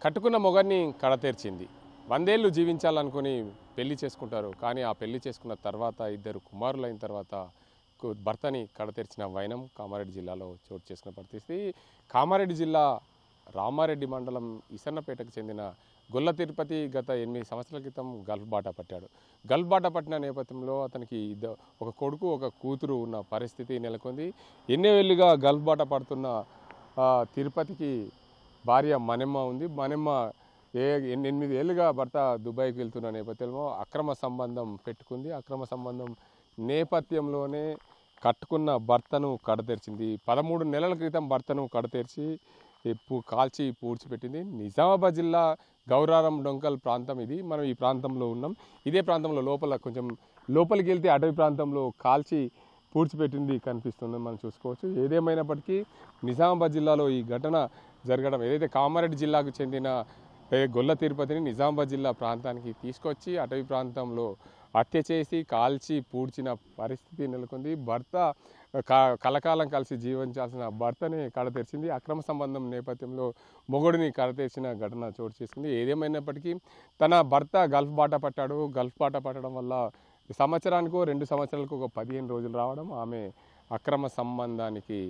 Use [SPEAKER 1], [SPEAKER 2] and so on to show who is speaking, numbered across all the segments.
[SPEAKER 1] కట్టుకున్న మొగన్ని కడతేర్చింది. 100 ఏళ్ళు జీవించాలనుకుని పెళ్లి చేసుకుంటారు. కానీ ఆ పెళ్లి చేసుకున్న తర్వాత ఇద్దరు కుమారులైన తర్వాత భర్తని కడతెర్చిన వైనం కామారెడ్డి జిల్లాలో చోటు చేసుకున్న పరిస్థితి. కామారెడ్డి జిల్లా రామారెడ్డి మండలం ఇసన్నపేటకు చెందిన గొల్ల తిరుపతి గత 8 సంవత్సరాల క్రితం గల్ఫ్ బాట పట్టాడు. గల్ఫ్ బాట పట్టిన నేపథ్యంలో అతనికి ఒక కొడుకు ఒక కూతురు ఉన్న పరిస్థితి నెలకొంది. ఎన్నేళ్లుగా గల్ఫ్ బాట పడుతున్న తిరుపతికి భార్య మనెమ్మ ఉంది. మనెమ్మ 8 ఏళ్ళుగా భర్త దుబాయ్కి వెళ్తున్న నేపథ్యంలో అక్రమ సంబంధం పెట్టుకుంది. అక్రమ సంబంధం నేపథ్యంలోనే కట్టుకున్న భర్తను కడతెర్చింది. 13 నెలల క్రితం భర్తను కడతెర్చి కాల్చి పూడ్చిపెట్టింది. నిజామాబాద్ జిల్లా గౌరారం డొంకల్ ప్రాంతం ఇది. మనం ఈ ప్రాంతంలో ఉన్నాం. ఇదే ప్రాంతంలో లోపల కొంచెం లోపలికి వెళ్తే అటవీ ప్రాంతంలో కాల్చి పూడ్చిపెట్టింది కనిపిస్తుంది, మనం చూసుకోవచ్చు. ఏదేమైనప్పటికీ నిజామాబాద్ జిల్లాలో ఈ ఘటన జరగడం, ఏదైతే కామారెడ్డి జిల్లాకు చెందిన గొల్ల తిరుపతిని నిజామాబాద్ జిల్లా ప్రాంతానికి తీసుకొచ్చి అటవీ ప్రాంతంలో హత్య చేసి కాల్చి పూడ్చిన పరిస్థితి నెలకొంది. భర్త కలకాలం కలిసి జీవించాల్సిన భర్తని కడతెరిచింది. అక్రమ సంబంధం నేపథ్యంలో మొగుడిని కడతెరిచిన ఘటన చోటు చేసుకుంది. ఏదేమైనప్పటికీ తన భర్త గల్ఫ్ బాట పట్టాడు. గల్ఫ్ బాట పట్టడం వల్ల సంవత్సరానికో 2 సంవత్సరాలకు ఒక 15 రోజులు రావడం, ఆమె అక్రమ సంబంధానికి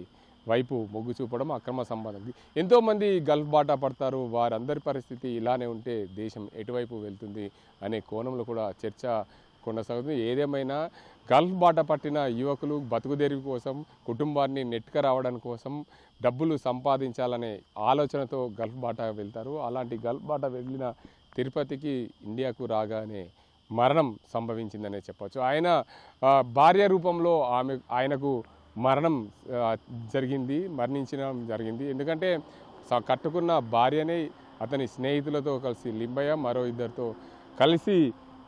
[SPEAKER 1] వైపు మొగ్గు చూపడం, అక్రమ సంబంధం. ఎంతోమంది గల్ఫ్ బాట పడతారు, వారందరి పరిస్థితి ఇలానే ఉంటే దేశం ఎటువైపు వెళ్తుంది అనే కోణంలో కూడా చర్చ కొనసాగుతుంది. ఏదేమైనా గల్ఫ్ బాట పట్టిన యువకులు బతుకుదెరువు కోసం, కుటుంబాన్ని నెట్టుకు రావడం కోసం, డబ్బులు సంపాదించాలనే ఆలోచనతో గల్ఫ్ బాట వెళ్తారు. అలాంటి గల్ఫ్ బాట వెళ్ళిన తిరుపతికి ఇండియాకు రాగానే మరణం సంభవించిందనే చెప్పవచ్చు. ఆయన భార్య రూపంలో ఆయనకు మరణం మరణించడం జరిగింది. ఎందుకంటే కట్టుకున్న భార్యనే అతని స్నేహితులతో కలిసి లింబయ్య మరో ఇద్దరితో కలిసి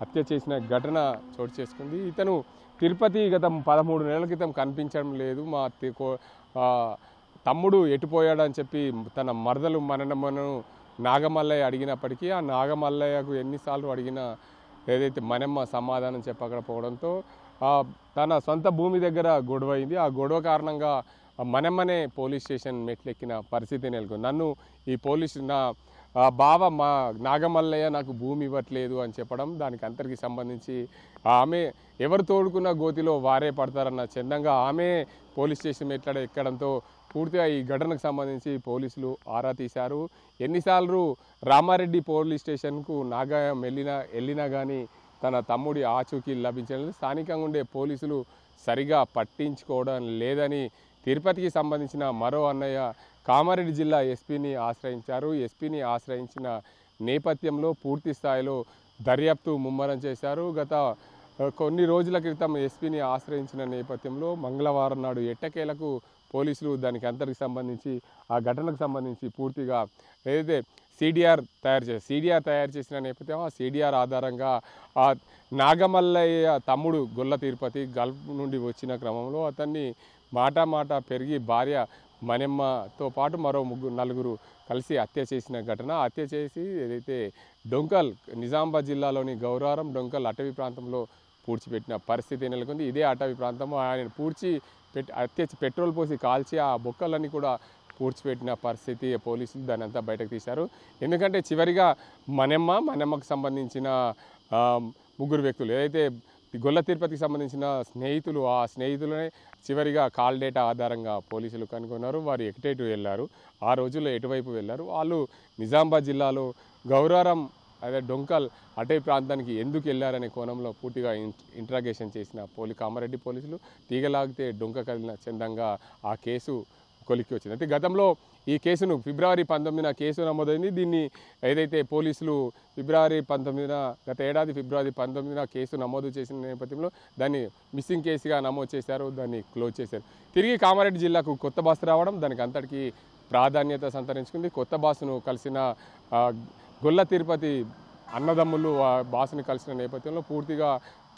[SPEAKER 1] హత్య చేసిన ఘటన చోటు చేసుకుంది. ఇతను తిరుపతి గత 13 నెలల క్రితం కనిపించడం లేదు, మా తమ్ముడు ఎటుపోయాడని చెప్పి తన మరదలు మనను నాగమల్లయ్య అడిగినప్పటికీ ఆ నాగమల్లయ్యకు ఎన్నిసార్లు అడిగినా ఏదైతే మనెమ్మ సమాధానం చెప్పకపోవడంతో తన సొంత భూమి దగ్గర గొడవ అయింది. ఆ గొడవ కారణంగా మనెమ్మనే పోలీస్ స్టేషన్ మెట్లెక్కిన పరిస్థితి నెలకొంది. నన్ను ఈ నా బావ మా నాగమల్లయ్య నాకు భూమి ఇవ్వట్లేదు అని చెప్పడం, దానికి అంతరికి సంబంధించి ఆమె ఎవరు తోడుకున్న గోతిలో వారే పడతారన్న చందంగా ఆమె పోలీస్ స్టేషన్ ఎక్కడంతో పూర్తిగా ఈ ఘటనకు సంబంధించి పోలీసులు ఆరా తీశారు. ఎన్నిసార్లు రామారెడ్డి పోలీస్ స్టేషన్కు నాగాయం వెళ్ళినా కానీ తన తమ్ముడి ఆచూకీ లభించలేదు. స్థానికంగా ఉండే పోలీసులు సరిగా పట్టించుకోవడం లేదని తిరుపతికి సంబంధించిన మరో అన్నయ్య కామారెడ్డి జిల్లా ఎస్పీని ఆశ్రయించారు. ఎస్పీని ఆశ్రయించిన నేపథ్యంలో పూర్తి స్థాయిలో దర్యాప్తు ముమ్మరం చేశారు. గత కొన్ని రోజుల క్రితం ఎస్పీని ఆశ్రయించిన నేపథ్యంలో మంగళవారం నాడు ఎట్టకేలకు పోలీసులు దానికి అంతరికి సంబంధించి ఆ ఘటనకు సంబంధించి పూర్తిగా ఏదైతే సిడిఆర్ తయారు చేసిన నేపథ్యం, ఆ సిడిఆర్ ఆధారంగా ఆ నాగమల్లయ్య తమ్ముడు గొల్ల తిరుపతి గల్ఫ్ నుండి వచ్చిన క్రమంలో అతన్ని మాట పెరిగి భార్య మనెమ్మతో పాటు మరో 4 కలిసి హత్య చేసిన ఘటన. హత్య చేసి ఏదైతే డొంకల్ నిజామాబాద్ జిల్లాలోని గౌరారం డొంకల్ అటవీ ప్రాంతంలో పూడ్చిపెట్టిన పరిస్థితి నెలకొంది. ఇదే అటవీ ప్రాంతము ఆయన పెట్రోల్ పోసి కాల్చి ఆ బొక్కలన్నీ కూడా పూడ్చిపెట్టిన పరిస్థితి. పోలీసులు దాన్ని అంతా బయటకు తీశారు. ఎందుకంటే చివరిగా మనెమ్మకు సంబంధించిన 3 వ్యక్తులు ఏదైతే గొల్ల తిరుపతికి సంబంధించిన స్నేహితులు, ఆ స్నేహితులనే చివరిగా కాల్ డేటా ఆధారంగా పోలీసులు కనుగొన్నారు. వారు ఎటు వెళ్ళారు, ఆ రోజుల్లో ఎటువైపు వెళ్ళారు, వాళ్ళు నిజామాబాద్ జిల్లాలో గౌరారం అదే డొంకల్ అటవీ ప్రాంతానికి ఎందుకు వెళ్ళారనే కోణంలో పూర్తిగా ఇంట్రాగేషన్ చేసిన కామారెడ్డి పోలీసులు తీగలాగితే డొంక కదిలిన చందంగా ఆ కేసు కొలిక్కి వచ్చింది. అయితే గతంలో ఈ కేసును ఫిబ్రవరి 19న కేసు నమోదైంది. దీన్ని ఏదైతే పోలీసులు గత ఏడాది ఫిబ్రవరి 19న కేసు నమోదు చేసిన నేపథ్యంలో దాన్ని మిస్సింగ్ కేసుగా నమోదు చేశారు, దాన్ని క్లోజ్ చేశారు. తిరిగి కామారెడ్డి జిల్లాకు కొత్త బాస్ రావడం దానికి అంతటికీ ప్రాధాన్యత సంతరించుకుంది. కొత్త బాసును కలిసిన గొల్ల తిరుపతి అన్నదమ్ములు బాసుని కలిసిన నేపథ్యంలో పూర్తిగా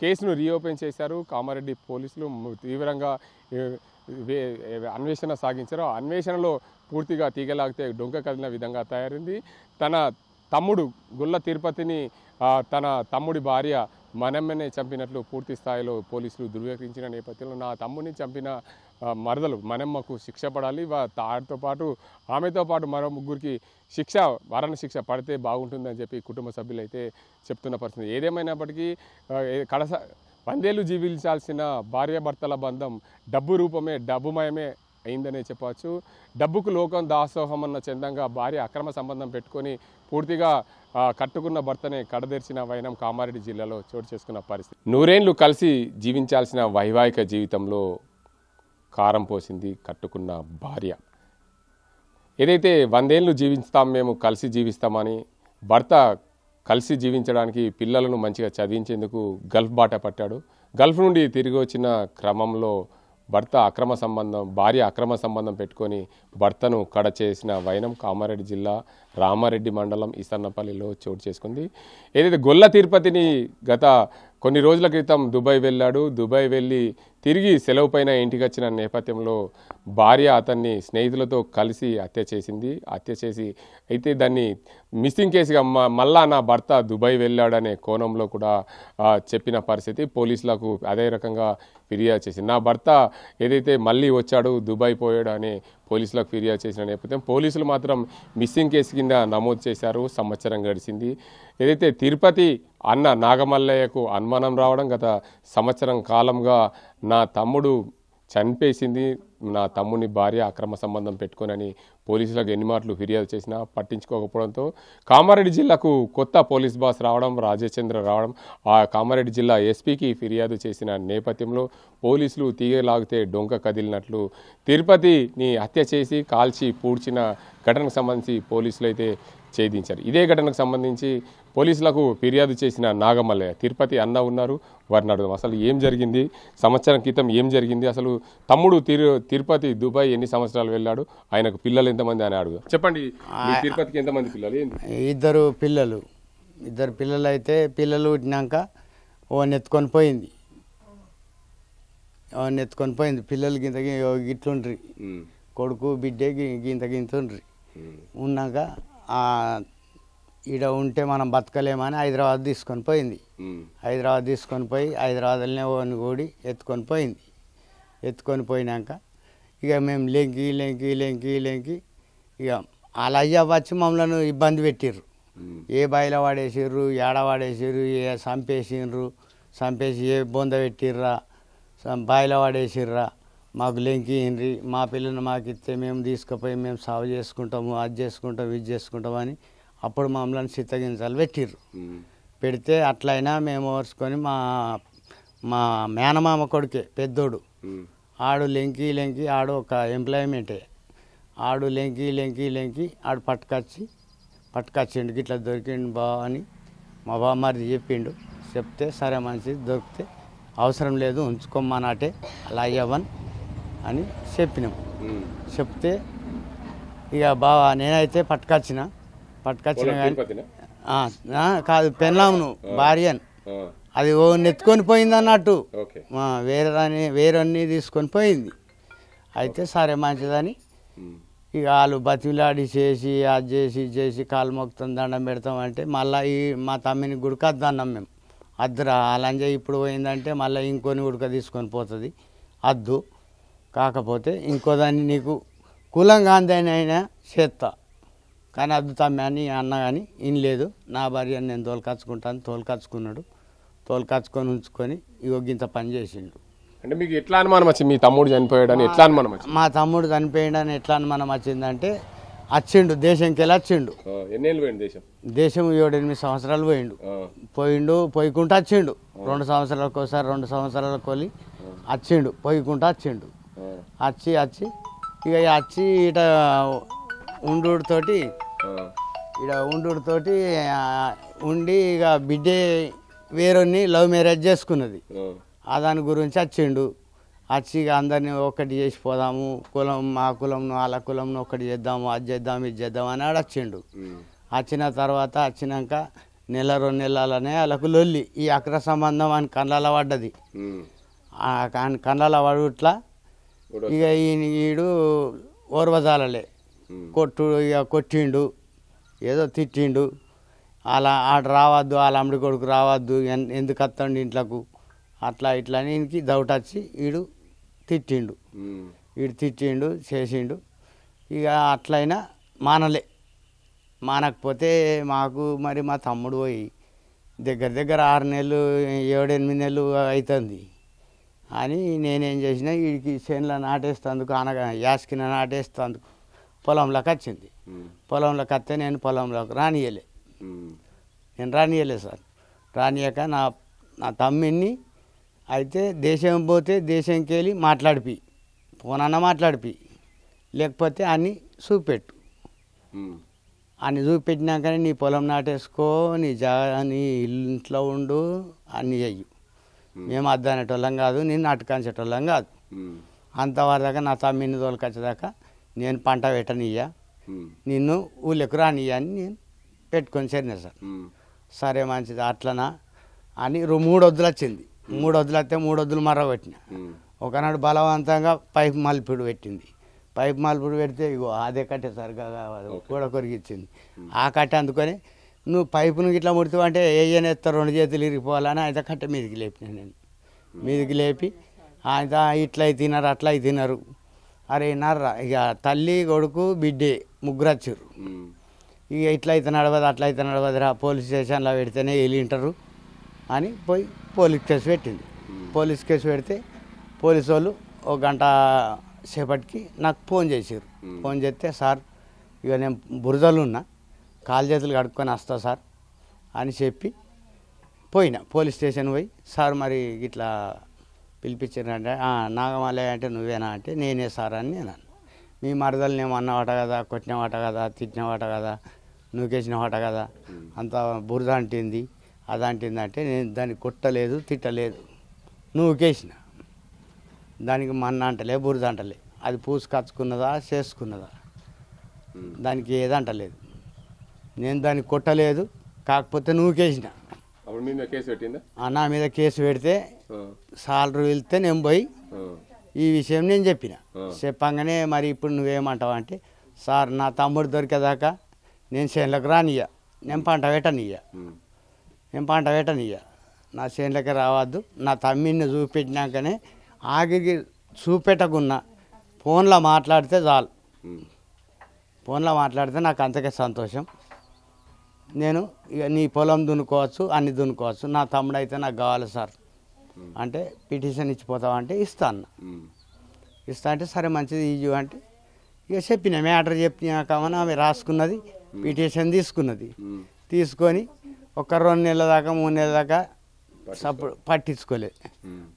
[SPEAKER 1] కేసును రీఓపెన్ చేశారు. కామారెడ్డి పోలీసులు తీవ్రంగా అన్వేషణ సాగించారు. అన్వేషణలో పూర్తిగా తీగలాగితే డొంక కదిలిన విధంగా తయారైంది. తన తమ్ముడు గొల్ల తిరుపతిని తన తమ్ముడి భార్య మనెమ్మనే చంపినట్లు పూర్తి స్థాయిలో పోలీసులు ధృవీకరించిన నేపథ్యంలో నా తమ్ముడిని చంపిన మరదలు మనమ్మకు శిక్ష పడాలి. తాడితో పాటు ఆమెతో పాటు మరో ముగ్గురికి మరణ శిక్ష పడితే బాగుంటుందని చెప్పి కుటుంబ సభ్యులు అయితే చెప్తున్న పరిస్థితి. ఏదేమైనప్పటికీ వందేళ్ళు జీవించాల్సిన భార్యాభర్తల బంధం డబ్బు రూపమే డబ్బుమయమే అయిందనే చెప్పవచ్చు. డబ్బుకు లోకం దాసోహం అన్న చందంగా భార్య అక్రమ సంబంధం పెట్టుకొని పూర్తిగా కట్టుకున్న భర్తనే కడదెర్చిన వైనం కామారెడ్డి జిల్లాలో చోటు చేసుకున్న పరిస్థితి. నూరేళ్లు కలిసి జీవించాల్సిన వైవాహిక జీవితంలో కారం పోసింది కట్టుకున్న భార్య. ఏదైతే 100 ఏళ్ళు జీవిస్తాం మేము కలిసి జీవిస్తామని భర్త కలిసి జీవించడానికి పిల్లలను మంచిగా చదివించేందుకు గల్ఫ్ బాట పట్టాడు. గల్ఫ్ నుండి తిరిగి వచ్చిన క్రమంలో భార్య అక్రమ సంబంధం పెట్టుకొని భర్తను కడ చేసిన వైనం కామారెడ్డి జిల్లా రామారెడ్డి మండలం ఈసన్నపల్లిలో చోటు చేసుకుంది. ఏదైతే గొల్ల తిరుపతిని గత కొన్ని రోజుల క్రితం దుబాయ్ వెళ్ళాడు. దుబాయ్ వెళ్ళి తిరిగి సెలవు పైన ఇంటికి వచ్చిన నేపథ్యంలో భార్య అతన్ని స్నేహితులతో కలిసి హత్య చేసి అయితే దాన్ని మిస్సింగ్ కేసుగా మళ్ళా నా భర్త దుబాయ్ వెళ్ళాడనే కోణంలో కూడా చెప్పిన పరిస్థితి. పోలీసులకు అదే రకంగా ఫిర్యాదు చేసింది. నా భర్త ఏదైతే మళ్ళీ వచ్చాడు దుబాయ్ పోయాడు అని పోలీసులకు ఫిర్యాదు చేసిన నేపథ్యం పోలీసులు మాత్రం మిస్సింగ్ కేసు కింద నమోదు చేశారు. సంవత్సరం గడిచింది. ఏదైతే తిరుపతి అన్న నాగమల్లయ్యకు అనుమానం రావడం గత సంవత్సరం కాలంగా నా తమ్ముడు చనిపేసింది, నా తమ్ముని భార్య అక్రమ సంబంధం పెట్టుకోనని పోలీసులకు ఎన్ని మాటలు ఫిర్యాదు చేసినా పట్టించుకోకపోవడంతో కామారెడ్డి జిల్లాకు కొత్త పోలీస్ బాస్ రావడం, రాజేచంద్ర రావడం, ఆ కామారెడ్డి జిల్లా ఎస్పీకి ఫిర్యాదు చేసిన నేపథ్యంలో పోలీసులు తీగలాగితే డొంక కదిలినట్లు తిరుపతిని హత్య చేసి కాల్చి పూడ్చిన ఘటనకు సంబంధించి పోలీసులు అయితే ఛేదించారు. ఇదే ఘటనకు సంబంధించి పోలీసులకు ఫిర్యాదు చేసిన నాగమల్లయ్య తిరుపతి అన్న ఉన్నారు. వారిని అడుగుదాం అసలు ఏం జరిగింది, సంవత్సరం క్రితం ఏం జరిగింది, అసలు తమ్ముడు తిరుపతి దుబాయ్ ఎన్ని సంవత్సరాలు వెళ్ళాడు, ఆయనకు పిల్లలు ఎంతమంది అని అడుగు. చెప్పండి, తిరుపతికి ఎంతమంది పిల్లలు?
[SPEAKER 2] ఇద్దరు పిల్లలు అయితే పిల్లలు పుట్టినాక నెత్తుకొని పోయింది. పిల్లలు గిట్లుండ్రి, కొడుకు బిడ్డే గింతుండ్రి. ఉన్నాక ఈడ ఉంటే మనం బతకలేమని హైదరాబాద్ తీసుకొని పోయింది. హైదరాబాద్లోనే ఓని కూడి ఎత్తుకొని పోయినాక ఇక మేము లెంకి ఇక వాళ్ళ అయ్య వచ్చి మమ్మల్ని ఇబ్బంది పెట్టిర్రు. ఏ బాయిలో వాడేసిర్రు, ఏడ వాడేసిర్రు, చంపేసి ఏ బొంద పెట్టిర్రా, బాయిలో వాడేసిర్రా, మాకు లెంకిండ్రి, మా పిల్లలు మాకు ఇస్తే మేము తీసుకుపోయి మేము సాగు చేసుకుంటాము, ఇది చేసుకుంటామని అప్పుడు మమ్మల్ని చిత్తగింజలు పెట్టిర్రు. పెడితే అట్లయినా మేము ఓర్చుకొని మా మేనమామ కొడుకే పెద్దోడు, ఆడు లెంకి ఆడు ఒక ఎంప్లాయ్మెంటే, ఆడు లెంకి ఆడు పట్టుకొచ్చిండు. ఇట్లా దొరికిండు బా అని మా బామ్మది చెప్తే సరే మంచిది దొరికితే అవసరం లేదు ఉంచుకోమన్నట్టే అలా అయ్యవన్ అని చెప్పినాం. చెప్తే ఇక బావా నేనైతే పట్టుకొచ్చిన కానీ కాదు పెళ్ళామును భార్యను అది ఓ నెత్తుకొని పోయింది అన్నట్టు, వేరన్నీ తీసుకొని పోయింది. అయితే సరే మంచిదని ఇక వాళ్ళు బతిలాడి చేసి అది చేసి కాలు మొక్కుతాం దండం పెడతాం అంటే మళ్ళీ మా తమ్మిని గుడిక అద్దన్నాం మేము. అద్దురా లంజ ఇప్పుడు పోయిందంటే మళ్ళీ ఇంకొని గుడిక తీసుకొని పోతుంది అద్దు, కాకపోతే ఇంకో దాన్ని నీకు కులంగా అందైనా చేస్తా కానీ అద్దు తమ్మి అని అన్న కానీ ఇనలేదు. నా భార్యని నేను తోలుకచ్చుకున్నాడు. తోలుకచ్చుకొని ఉంచుకొని గింత పని చేసిండు.
[SPEAKER 1] అంటే మీకు ఎట్లా అనుమానం వచ్చింది మీ తమ్ముడు చనిపోయాడని? ఎట్లా అనుమానం వచ్చింది?
[SPEAKER 2] మా తమ్ముడు చనిపోయాడని ఎట్లా అనుమానం వచ్చిందంటే వచ్చిండు, దేశంకి వెళ్ళి వచ్చిండు.
[SPEAKER 1] ఎన్నేళ్ళు పోయిండు
[SPEAKER 2] దేశం 7-8 సంవత్సరాలు పోయికుంటా వచ్చిండు. 2 సంవత్సరాలకు ఒకసారి 2 సంవత్సరాలకు వెళ్ళి వచ్చిండు, పోయికుంటా వచ్చిండు. వచ్చి ఇట ఉండుతోటి ఉండి ఇక బిడ్డే వేరొన్ని లవ్ మ్యారేజ్ చేసుకున్నది. దాని గురించి వచ్చిండు. వచ్చి ఇక అందరినీ ఒకటి చేసిపోదాము, మా కులంను వాళ్ళ కులంను ఒకటి చేద్దాము, అది చేద్దాం అని వచ్చిండు. వచ్చినాక 1-2 నెలలనే వాళ్ళకు లొల్లి, ఈ అక్ర సంబంధం అని కళ్ళలో పడ్డది. కళ్ళలో పడుట్లా ఇక ఈడు ఓర్వజాలలే కొట్టిండు, ఏదో తిట్టిండు. ఆడు రావద్దు, వాళ్ళ అమ్మడి కొడుకు రావద్దు, ఎందుకు వస్తాండి ఇంట్లోకు, అట్లా అని ఈయనకి డౌట్ వచ్చి ఈడు తిట్టిండు, వీడు తిట్టిండు చేసిండు. ఇక అట్లయినా మానకపోతే మాకు మరి మా తమ్ముడు పోయి దగ్గర దగ్గర 6 నెలలు 7-8 నెలలు అవుతుంది అని నేనేం చేసిన, వీడికి చేనులో నాటేస్తందుకు అనగా యాసకిన నాటేస్తందుకు పొలంలోకి వచ్చింది. పొలంలోకి వస్తే నేను పొలంలోకి రానియలే సార్. రానియక నా తమ్మిని అయితే దేశం పోతే దేశంకి వెళ్ళి మాట్లాడిపి, ఫోనన్నా మాట్లాడిపి, లేకపోతే అన్నీ చూపెట్టు. అన్ని చూపెట్టినాకనే నీ పొలం నాటేసుకో, నీ ఇంట్లో ఉండు, అన్నీ చెయ్యి. మేము అద్దనేటోళ్ళం కాదు, నేను అటుకంచేటోళ్ళం కాదు. అంతవరదాకా నా తమ్మిని తోలుకొచ్చేదాకా నేను పంట పెట్టనియ్యా, నిన్ను ఊళ్ళకు రానియ్యా అని నేను పెట్టుకొని సరినా సార్. సరే మంచిది అట్లనా అని 3 వద్దులు వచ్చింది. 3 వద్దులు వస్తే 3 వద్దులు మర్రగొట్టిన. ఒకనాడు బలవంతంగా పైపు మలుపుడు పెట్టింది. పైపు మలుపుడు పెడితే ఇగో అదే కట్టే సరిగా కూడా కొరిగిచ్చింది. ఆ కట్టె అందుకొని నువ్వు పైపును ఇట్లా ముడుతూ అంటే ఏయనేస్తా 2 చేతులు ఇరిగిపోవాలని అయితే కట్టె మీదికి లేపిన. నేను మీదికి లేపి ఆయన ఇట్లా తిన్నారు అట్లా తిన్నారు. అరే నర్రా ఇక తల్లి కొడుకు బిడ్డే 3 వచ్చారు. ఇక ఇట్లయితే నడవదు అట్లయితే నడవదురా, పోలీస్ స్టేషన్లో పెడితేనే వెళ్ళింటారు అని పోయి పోలీస్ కేసు పెట్టింది. పోలీస్ కేసు పెడితే పోలీసు వాళ్ళు 1 గంట సేపటికి నాకు ఫోన్ చేసారు. ఫోన్ చేస్తే సార్ ఇక నేను బురదలు ఉన్నా, కాలు చేతులు కడుక్కొని వస్తా సార్ అని చెప్పి పోయినా. పోలీస్ స్టేషన్ పోయి సార్ మరి ఇట్లా పిలిపించారంటే నాగమల్లయ్య అంటే నువ్వేనా అంటే నేనే సార్ అని నేను అన్నాను. మీ మరదలు నేను అన్నవాట కదా, కొట్టినవాట కదా, తిట్టినవాట కదా, నూకేసినవాట కదా, అంత బురద అంటింది అదంటింది అంటే నేను దాన్ని కొట్టలేదు తిట్టలేదు, నూకేసిన. దానికి మన్న అంటలే బురద అంటలే, అది పూసుకచ్చుకున్నదా చేసుకున్నదా దానికి ఏదంటలేదు. నేను దాన్ని కొట్టలేదు, కాకపోతే నూకేసిన. నా మీద కేసు పెడితే సాలరీ వెళ్తే నేను పోయి ఈ విషయం నేను చెప్పిన. చెప్పంగానే మరి ఇప్పుడు నువ్వేమంటావు అంటే సార్ నా తమ్ముడు దొరికేదాకా నేను చేనులకు రానియ్యా, నేను పంట పెట్టనియ్యా, నా చేనులకి రావద్దు. నా తమ్మిని చూపెట్టినాకనే ఆగిరికి చూపెట్టకున్నా ఫోన్లో మాట్లాడితే చాలు, ఫోన్లో మాట్లాడితే నాకు అంతకే సంతోషం. నేను ఇక నీ పొలం దున్నుకోవచ్చు, అన్ని దున్నుకోవచ్చు, నా తమ్ముడు అయితే నాకు కావాలి సార్ అంటే పిటిషన్ ఇచ్చిపోతావంటే ఇస్తా అంటే సరే మంచిది ఇయ్యు అంటే ఇక చెప్పిన మ్యాటర్ చెప్పినాకమని ఆమె రాసుకున్నది, పిటిషన్ తీసుకొని 1-2 నెలల దాకా 3 నెలల దాకా సప్పుడు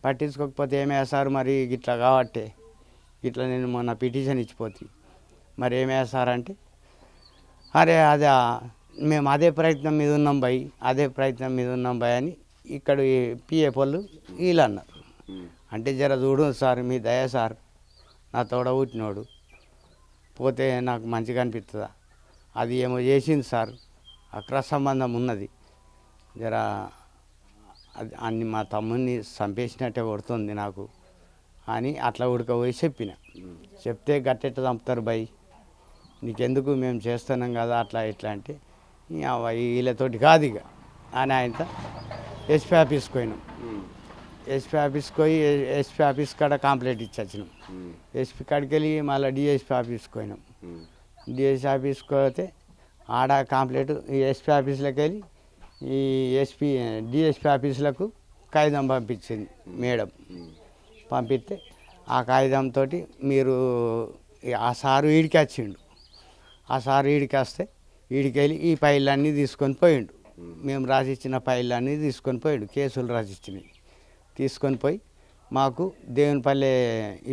[SPEAKER 2] పట్టించుకోకపోతే ఏమేసారు మరి ఇట్లా కాబట్టి ఇట్లా నేను మొన్న పిటిషన్ ఇచ్చిపోతే మరి ఏమేసారంటే అరే అదే మేము అదే ప్రయత్నం మీద ఉన్నాం భయ్ అని ఇక్కడ పిఏ వాళ్ళు వీళ్ళు అన్నారు. అంటే జర చూడు సార్ మీ దయ సార్, నా తోడ పుట్టినోడు పోతే నాకు మంచిగా అనిపిస్తుందా, అది ఏమో చేసింది సార్, అక్రమ సంబంధం ఉన్నది, జర అది అన్ని మా తమ్ముడిని చంపేసినట్టే కొడుతుంది నాకు అని అట్లా ఉడకపోయి చెప్తే గట్టెట్ట చంపుతారు భయ్, నీకెందుకు మేము చేస్తున్నాం కదా అట్లా ఇట్లా అంటే వీళ్ళతోటి కాదు ఇక అని ఆయనతో ఎస్పీ ఆఫీస్కి పోయినాం. ఎస్పీ ఆఫీస్ కాడ కంప్లైంట్ ఇచ్చినాం. ఎస్పీ కాడికి వెళ్ళి మళ్ళీ డిఎస్పీ ఆఫీస్కి పోయినాం. డిఎస్పీ ఆఫీస్కి పోతే ఆడ కంప్లైంట్ ఎస్పీ ఆఫీస్లోకి వెళ్ళి ఈ డిఎస్పీ ఆఫీసులకు కాగితం పంపించింది మేడం. పంపిస్తే ఆ కాగితంతో మీరు ఆ సారు ఈడికి వచ్చిండు. ఆ సారు ఈడికి వస్తే ఈడికి వెళ్ళి ఈ ఫైళ్ళన్నీ తీసుకొని పోయిండు. మేము రాసిచ్చిన ఫైళ్ళన్నీ తీసుకొని పోయిండు, కేసులు రాసిచ్చినవి తీసుకొని పోయి మాకు దేవునిపల్లె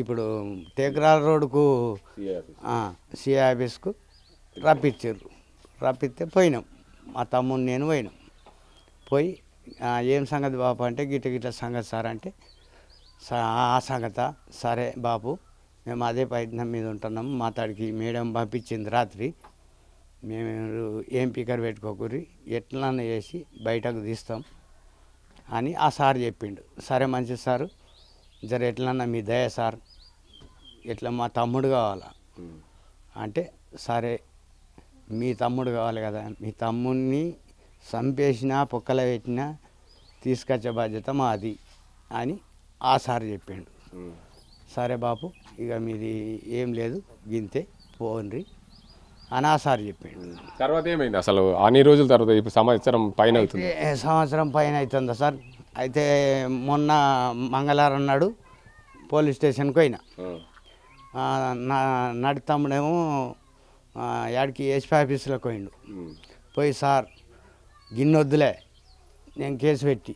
[SPEAKER 2] ఇప్పుడు టేకరాల రోడ్డుకు సిఐ ఆఫీస్కు రప్పిస్తే పోయినాం. మా తమ్ముడు నేను పోయి ఏం సంగతి బాబు అంటే గిట్ల సంగతి సార్ అంటే ఆ సంగత సరే బాబు మేము అదే ప్రయత్నం మీద ఉంటున్నాం, మా తాడికి మేడం పంపించింది రాత్రి, మేము ఏం పికర్ పెట్టుకోకూరి ఎట్లన్నా చేసి బయటకు తీస్తాం అని ఆ సార్ చెప్పిండు. సరే మంచిది సారు, జర ఎట్లన్నా మీ దయ సార్, ఎట్లా మా తమ్ముడు కావాలా అంటే సరే మీ తమ్ముడు కావాలి కదా, మీ తమ్ముడిని చంపేసినా పొక్కల పెట్టినా తీసుకొచ్చే బాధ్యత మాది అని ఆ సార్ చెప్పిండు. సరే బాపు ఇక మీది ఏం లేదు గింతే పోండ్రి అని ఆ సార్ చెప్పాడు.
[SPEAKER 1] తర్వాత ఏమైంది అసలు అన్ని రోజుల తర్వాత ఇప్పుడు సంవత్సరం పైన అవుతుంది?
[SPEAKER 2] సంవత్సరం పైన అవుతుందా సార్? అయితే మొన్న మంగళవారం నాడు పోలీస్ స్టేషన్కి పోయినా. నడి తమ్ముడేమో యాడికి ఎస్పీ ఆఫీసులోకి పోయిండు. పోయి సార్ గిన్నొద్దులే నేను కేసు పెట్టి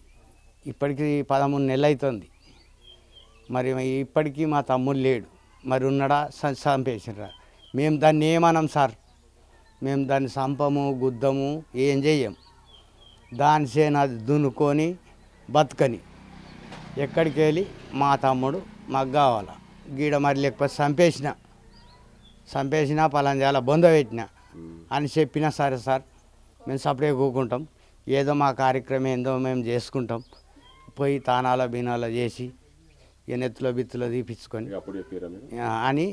[SPEAKER 2] ఇప్పటికి 13 నెలలు అవుతుంది, మరి ఇప్పటికీ మా తమ్ముడు లేడు, మరి ఉన్నాడా చంపేసినరా? మేము దాన్ని ఏమన్నాం సార్, మేము దాన్ని చంపము గుద్దము ఏం చెయ్యం, దాని సేనది దున్నుకొని బతకని ఎక్కడికి వెళ్ళి మా తమ్ముడు మాకు కావాలా, గీడ మరి లేకపోతే చంపేసినా పలాంజాల బొంద పెట్టినా అని చెప్పినా సరే సార్ మేము సపరేట్ కూకుంటాం, ఏదో మా కార్యక్రమం ఏందో మేము చేసుకుంటాం, పోయి తానాల బీనాల చేసి ఇక నెత్తులో బిత్తులో తీపించుకొని అని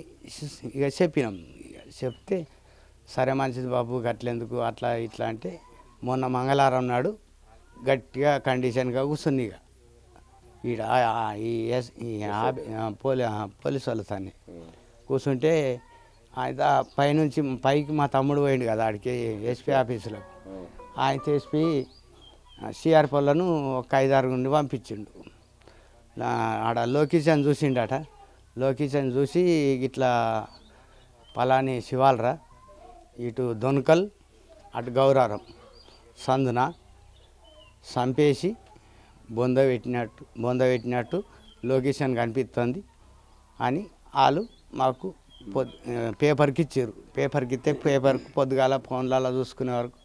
[SPEAKER 2] ఇక చెప్పినాం. ఇక చెప్తే సరే మంచిది బాబు గట్లెందుకు అట్లా ఇట్లా అంటే మొన్న మంగళవారం నాడు గట్టిగా కండిషన్గా కూర్చుంది. ఇక ఈడ పోలీసు వాళ్ళతోనే కూర్చుంటే పైనుంచి పైకి మా తమ్ముడు పోయిండు కదా ఆడికి ఎస్పీ ఆఫీసులో, ఆయన ఎస్పీ సిఆర్ పొలను ఒక 5-6 నుండి పంపించిండు. ఆడ లొకేషన్ చూసిండట, లొకేషన్ చూసి ఇట్లా పలాని శివాలరా ఇటు దొనకల్ అటు గౌరారం సందున చంపేసి బొంద పెట్టినట్టు లొకేషన్ కనిపిస్తుంది అని వాళ్ళు మాకు పేపర్కి ఇచ్చారు. పేపర్కి ఇస్తే పేపర్కి పొద్దుగాల ఫోన్లలో చూసుకునే వరకు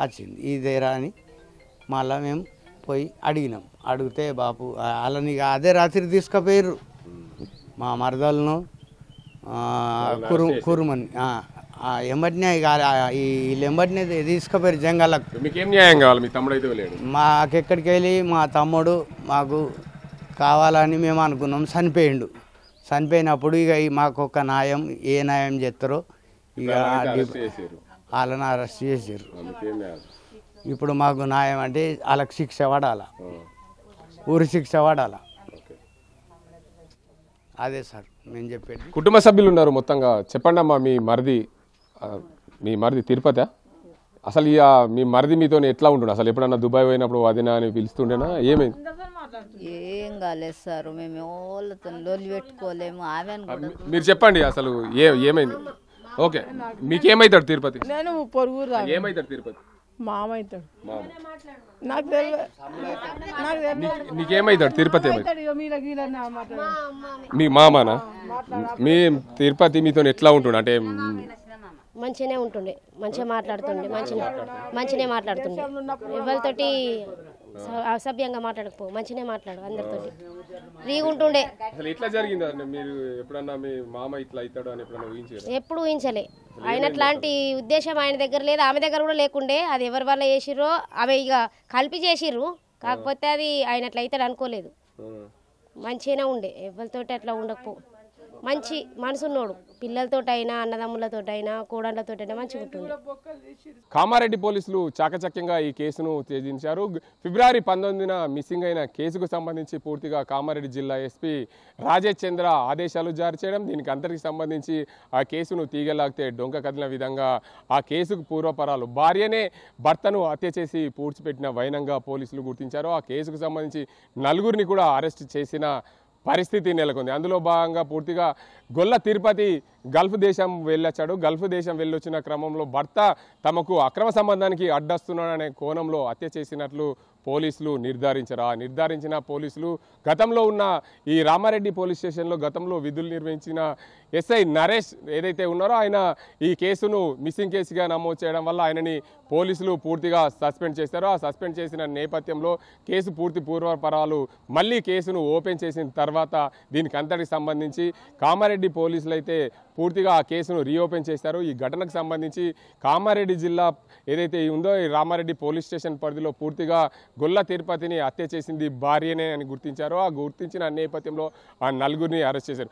[SPEAKER 2] వచ్చింది ఇదేరా అని మళ్ళీ మేము పోయి అడిగినాం. అడిగితే బాపు వాళ్ళని అదే రాత్రి తీసుకుపోయారు, మా మరదలను కురుమని ఎంబటినే వీళ్ళు ఎంబటినే తీసుకుపోయారు జంగాలకు.
[SPEAKER 1] మీకేం న్యాయం కావాలి? మీ తమ్ముడు అయితే లేడు.
[SPEAKER 2] మాకెక్కడికి వెళ్ళి మా తమ్ముడు మాకు కావాలని మేము అనుకున్నాం, చనిపోయిండు. చనిపోయినప్పుడు ఇక మాకు ఒక న్యాయం ఏ న్యాయం చేస్తారో ఇక వాళ్ళని అరెస్ట్ చేసారు. ఇప్పుడు మాకు న్యాయం అంటే వాళ్ళకి శిక్ష పడాలా, ఊరి శిక్ష పడాలా, అదే సార్ మేము చెప్పేది.
[SPEAKER 1] కుటుంబ సభ్యులు ఉన్నారు మొత్తంగా, చెప్పండి అమ్మా. మీ మరిది తిరుపతి అసలు మీ మరిది మీతో ఎట్లా ఉంటుండే? అసలు ఎప్పుడన్నా దుబాయ్ పోయినప్పుడు వదినా అని పిలుస్తుండేనా? ఏమైంది?
[SPEAKER 3] ఏం కాలేదు సార్, మేము వాళ్ళతో లొల్లి పెట్టుకోలేము. ఆమె
[SPEAKER 1] మీరు చెప్పండి అసలు ఏమైంది? ఓకే, మీకేమైతాడు తిరుపతి?
[SPEAKER 4] నేను పొరుగు
[SPEAKER 1] ఏమైతాడు తిరుపతి?
[SPEAKER 4] మామ అవుతాడు. నాకు తెలియదు.
[SPEAKER 1] నీకేమైతాడు తిరుపతి? మీ మామానా? మీ తిరుపతి మీతో ఎట్లా ఉంటుండే? అంటే
[SPEAKER 5] మంచిగానే ఉంటుండే, మంచిగా మాట్లాడుతుండే, మంచిగానే మాట్లాడుతుండే, ఎవరితోటి అసభ్యంగా మాట్లాడకపో, మంచిగానే మాట్లాడు, అందరితోటి ఫ్రీగా ఉంటుండే.
[SPEAKER 1] అసలు ఎట్లా జరిగింది? మీరు ఎప్పుడన్నా మీ మామ ఇట్లా అవుతాడు అని ఎప్పుడన్నా ఊహించారు?
[SPEAKER 5] ఎప్పుడు ఊహించలే. ఆయన అట్లాంటి ఉద్దేశం ఆయన దగ్గర లేదు, ఆమె దగ్గర కూడా లేకుండే. అది ఎవరి వల్ల చేసిర్రో ఆమె ఇక కలిపి చేసిర్రు, కాకపోతే అది ఆయన అట్లా అవుతాడు అనుకోలేదు. మంచిగానే ఉండే, ఎవరితోటి అట్లా ఉండకపో, మంచి మనసున్నోడు. పిల్లలతోటైనా అన్నదమ్ములతోటైనా కోడళ్ళతోటైనా మంచిగా ఉంటుండే.
[SPEAKER 1] కామారెడ్డి పోలీసులు చాకచక్యంగా ఈ కేసును ఛేదించారు. ఫిబ్రవరి 19న మిస్సింగ్ అయిన కేసుకు సంబంధించి పూర్తిగా కామారెడ్డి జిల్లా ఎస్పీ రాజేష్ చంద్ర ఆదేశాలు జారీ చేయడం, దీనికి అంతటికి సంబంధించి ఆ కేసును తీగలాగితే డొంక కదిలిన విధంగా ఆ కేసుకు పూర్వపరాలు భార్యనే భర్తను హత్య చేసి పూడ్చిపెట్టిన వైనంగా పోలీసులు గుర్తించారు. ఆ కేసుకు సంబంధించి 4గురిని కూడా అరెస్ట్ చేసిన పరిస్థితి నెలకొంది. అందులో భాగంగా పూర్తిగా గొల్ల తిరుపతి గల్ఫ్ దేశం వెళ్ళొచ్చాడు. గల్ఫ్ దేశం వెళ్ళొచ్చిన క్రమంలో భర్త తమకు అక్రమ సంబంధానికి అడ్డస్తున్నాడనే కోణంలో హత్య చేసినట్లు పోలీసులు నిర్ధారించారు. ఆ నిర్ధారించిన పోలీసులు గతంలో ఉన్న ఈ రామారెడ్డి పోలీస్ స్టేషన్లో గతంలో విధులు నిర్వహించిన ఎస్ఐ నరేష్ ఏదైతే ఉన్నారో ఆయన ఈ కేసును మిస్సింగ్ కేసుగా నమోదు చేయడం వల్ల ఆయనని పోలీసులు పూర్తిగా సస్పెండ్ చేశారు. ఆ సస్పెండ్ చేసిన నేపథ్యంలో కేసు పూర్తి పూర్వపరాలు మళ్ళీ కేసును ఓపెన్ చేసిన తర్వాత దీనికి అంతటికి సంబంధించి కామారెడ్డి పోలీసులు అయితే పూర్తిగా ఆ కేసును రీఓపెన్ చేశారు. ఈ ఘటనకు సంబంధించి కామారెడ్డి జిల్లా ఏదైతే ఉందో ఈ రామారెడ్డి పోలీస్ స్టేషన్ పరిధిలో పూర్తిగా గొల్ల తిరుపతిని హత్య చేసింది భార్యనే అని గుర్తించారు. ఆ గుర్తించిన నేపథ్యంలో ఆ 4గురిని అరెస్ట్ చేశారు.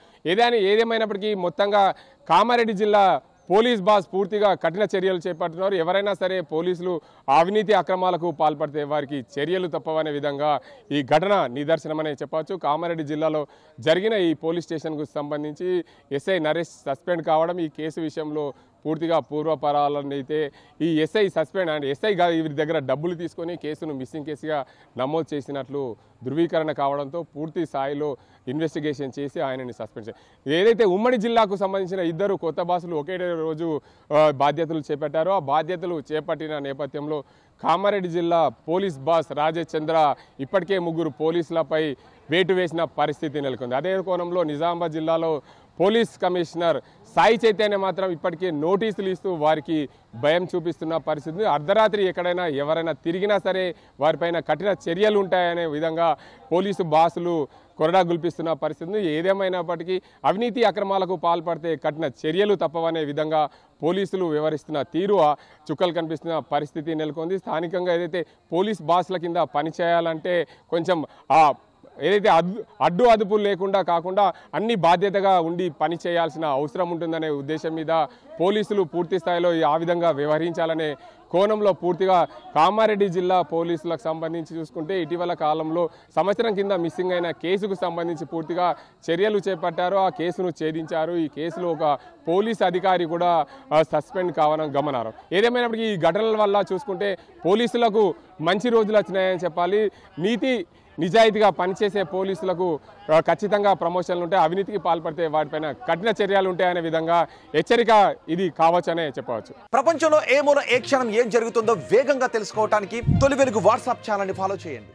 [SPEAKER 1] ఏదేమైనప్పటికీ మొత్తంగా కామారెడ్డి జిల్లా పోలీస్ బాస్ పూర్తిగా కఠిన చర్యలు చేపడుతున్నారు. ఎవరైనా సరే పోలీసులు అవినీతి అక్రమాలకు పాల్పడితే వారికి చర్యలు తప్పవనే విధంగా ఈ ఘటన నిదర్శనమనే చెప్పవచ్చు. కామారెడ్డి జిల్లాలో జరిగిన ఈ పోలీస్ స్టేషన్కు సంబంధించి ఎస్ఐ నరేష్ సస్పెండ్ కావడం, ఈ కేసు విషయంలో పూర్తిగా పూర్వపరాలను అయితే ఈ ఎస్ఐ సస్పెండ్ అండ్ ఎస్ఐగా వీరి దగ్గర డబ్బులు తీసుకొని కేసును మిస్సింగ్ కేసుగా నమోదు చేసినట్లు ధృవీకరణ కావడంతో పూర్తి స్థాయిలో ఇన్వెస్టిగేషన్ చేసి ఆయనని సస్పెండ్ చేశారు. ఏదైతే ఉమ్మడి జిల్లాకు సంబంధించిన ఇద్దరు కొత్త బాసులు ఒకే రోజు బాధ్యతలు చేపట్టారో ఆ బాధ్యతలు చేపట్టిన నేపథ్యంలో కామారెడ్డి జిల్లా పోలీస్ బాస్ రాజేష్ చంద్ర ఇప్పటికే 3 పోలీసులపై వేటు వేసిన పరిస్థితి నెలకొంది. అదే కోణంలో నిజామాబాద్ జిల్లాలో పోలీస్ కమిషనర్ సాయి చైతన్య మాత్రం ఇప్పటికే నోటీసులు ఇస్తూ వారికి భయం చూపిస్తున్న పరిస్థితి. అర్ధరాత్రి ఎక్కడైనా ఎవరైనా తిరిగినా సరే వారిపైన కఠిన చర్యలు ఉంటాయనే విధంగా పోలీసు బాసులు కొరడా గుల్పిస్తున్న పరిస్థితి. ఏదేమైనప్పటికీ అవినీతి అక్రమాలకు పాల్పడితే కఠిన చర్యలు తప్పవనే విధంగా పోలీసులు వ్యవహరిస్తున్న తీరు చుక్కలు కనిపిస్తున్న పరిస్థితి నెలకొంది. స్థానికంగా ఏదైతే పోలీస్ బాసుల కింద పనిచేయాలంటే కొంచెం ఏదైతే అడ్డు అదుపులు లేకుండా కాకుండా అన్ని బాధ్యతగా ఉండి పని చేయాల్సిన అవసరం ఉంటుందనే ఉద్దేశం మీద పోలీసులు పూర్తి స్థాయిలో ఆ విధంగా వ్యవహరించాలనే కోణంలో పూర్తిగా కామారెడ్డి జిల్లా పోలీసులకు సంబంధించి చూసుకుంటే ఇటీవల కాలంలో సంవత్సరం కింద మిస్సింగ్ అయిన కేసుకు సంబంధించి పూర్తిగా చర్యలు చేపట్టారు. ఆ కేసును ఛేదించారు. ఈ కేసులో ఒక పోలీస్ అధికారి కూడా సస్పెండ్ కావడం గమనార్హం. ఏదేమైనప్పటికీ ఈ ఘటనల వల్ల చూసుకుంటే పోలీసులకు మంచి రోజులు వచ్చినాయని చెప్పాలి. నిజాయితీగా పనిచేసే పోలీసులకు ఖచ్చితంగా ప్రమోషన్లు ఉంటాయి. అవినీతికి పాల్పడితే వాటిపైన కఠిన చర్యలు ఉంటాయనే విధంగా హెచ్చరిక ఇది కావచ్చనే చెప్పవచ్చు.
[SPEAKER 6] ప్రపంచంలో ఏ మూల ఏ క్షణం ఏం జరుగుతుందో వేగంగా తెలుసుకోవడానికి తొలి వెలుగు వాట్సాప్ ఛానల్ని ఫాలో చేయండి.